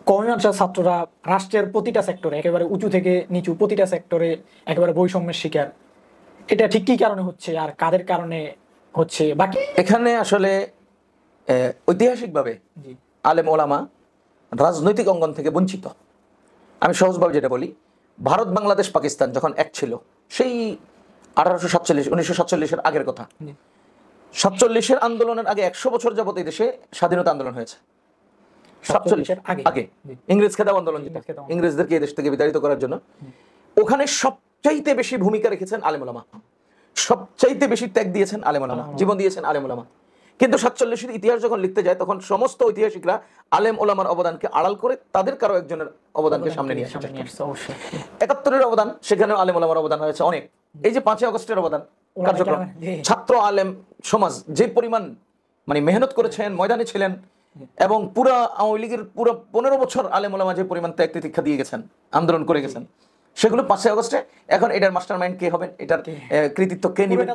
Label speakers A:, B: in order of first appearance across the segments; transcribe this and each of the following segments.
A: কওমি মাদ্রাসার ছাত্ররা রাষ্ট্রের প্রতিটা সেক্টরে একেবারে উঁচু থেকে নিচু প্রতিটা সেক্টরে একেবারে বৈষম্যের শিকার। এটা ঠিক কি কারণে হচ্ছে আর কাদের কারণে হচ্ছে বাকি?
B: এখানে আসলে ঐতিহাসিকভাবে
A: জি
B: আলেম ওলামা রাজনৈতিক অঙ্গন থেকে বঞ্চিত। আমি সহজভাবে যেটা বলি, ভারত বাংলাদেশ পাকিস্তান যখন এক ছিল, সেই 1847 1947-এর আগের কথা। 47-এর আন্দোলনের আগে 100 বছর যাবত এই দেশে স্বাধীনতা আন্দোলন হয়েছে। 47-এর আগে ইংরেজ খেদাও আন্দোলন, যেটা ইংরেজদেরকে এই দেশ থেকে বিতাড়িত করার জন্য, ওখানে সবচাইতে বেশি ভূমিকা রেখেছেন আলেম ওলামা, সবচাইতে বেশি ত্যাগ দিয়েছেন আলেম ওলামা, জীবন দিয়েছেন আলেম ওলামা। কিন্তু 47-এর ইতিহাস যখন লিখতে যায়, তখন সমস্ত ঐতিহাসিকরা আলেম ওলামার অবদানকে আড়াল করে তাদের কারো একজনের অবদানকে সামনে নিয়ে আসে। 71-এর অবদান, সেখানেও আলেম ওলামার অবদান হয়েছে অনেক। এই যে 5ই আগস্টের অবদান কার্যক্রম, ছাত্র আলেম সমাজ যে পরিমাণ মানে মেহনত করেছেন, ময়দানে ছিলেন, এবং পুরো আওয়ামী লীগের পুরো 15 বছর আলেম ওলামা যে পরিমাণ ত্যাগ তিতিক্ষা দিয়ে গেছেন, আন্দোলন করে গেছেন, সেগুলো 5ই আগস্টে এখন এটার মাস্টার মাইন্ড কে হবেন, এটার কৃতিত্ব কে নেবেন?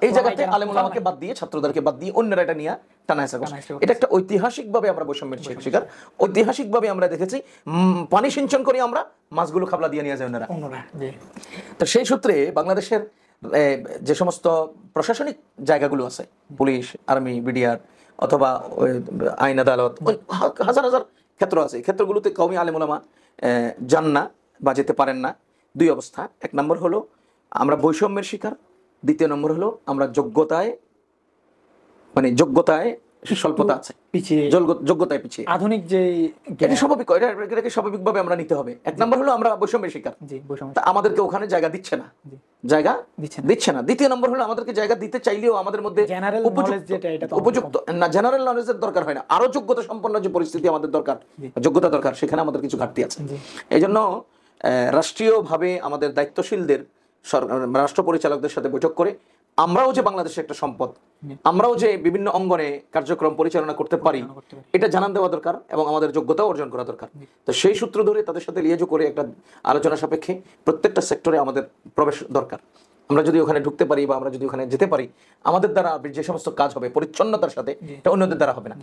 B: এই জায়গাতে আলেম ওলামাকে বাদ দিয়ে, ছাত্রদেরকে বাদ দিয়ে অন্যরা এটা নিয়ে টানাহেসা করছে। এটা একটা ঐতিহাসিকভাবে আমরা বৈষম্যের শিকার। ঐতিহাসিকভাবে আমরা দেখেছি পানি সিঞ্চন করি আমরা, মাছগুলো খাবলা দিয়ে নিয়ে যায় অন্যরা। তো সেই সূত্রে বাংলাদেশের যে সমস্ত প্রশাসনিক জায়গাগুলো আছে, পুলিশ, আর্মি, বিডিআর অথবা আইন আদালত, হাজার হাজার ক্ষেত্র আছে। ক্ষেত্রগুলোতে কওমি আলেম ওলামা যান না বা যেতে পারেন না। দুই অবস্থা: এক নম্বর হলো আমরা বৈষম্যের শিকার, দ্বিতীয় নম্বর হলো আমরা যোগ্যতায় স্বল্পতা আছে, যোগ্যতায় পিছিয়ে।
A: আধুনিক যে
B: এটা স্বাভাবিক, এটাকে স্বাভাবিকভাবে আমরা নিতে হবে। এক নম্বর হলো আমরা বৈষম্যের শিকার, আমাদেরকে ওখানে জায়গা দিচ্ছে না। দ্বিতীয় নম্বর হলো আমাদেরকে জায়গা দিতে চাইলেও আমাদের মধ্যে উপযুক্ত না, জেনারেল নলেজের দরকার হয় না, আরো যোগ্যতা সম্পন্ন যে পরিস্থিতি আমাদের দরকার, যোগ্যতা দরকার, সেখানে আমাদের কিছু ঘাটতি আছে। এই জন্য রাষ্ট্রীয়ভাবে আমাদের দায়িত্বশীলদের, রাষ্ট্র পরিচালকদের সাথে বৈঠক করে আমরাও যে বাংলাদেশের একটা সম্পদ, আমরাও যে বিভিন্ন অঙ্গনে কার্যক্রম পরিচালনা করতে পারি, এটা জানান দেওয়া দরকার এবং আমাদের যোগ্যতাও অর্জন করা দরকার। তো সেই সূত্র ধরে তাদের সাথে লিয়াজো করে একটা আলোচনা সাপেক্ষে প্রত্যেকটা সেক্টরে আমাদের প্রবেশ দরকার। আমরা যদি ওখানে ঢুকতে পারি বা আমরা যদি ওখানে যেতে পারি, আমাদের দ্বারা যে সমস্ত কাজ হবে পরিচ্ছন্নতার সাথে, এটা অন্যদের দ্বারা হবে না।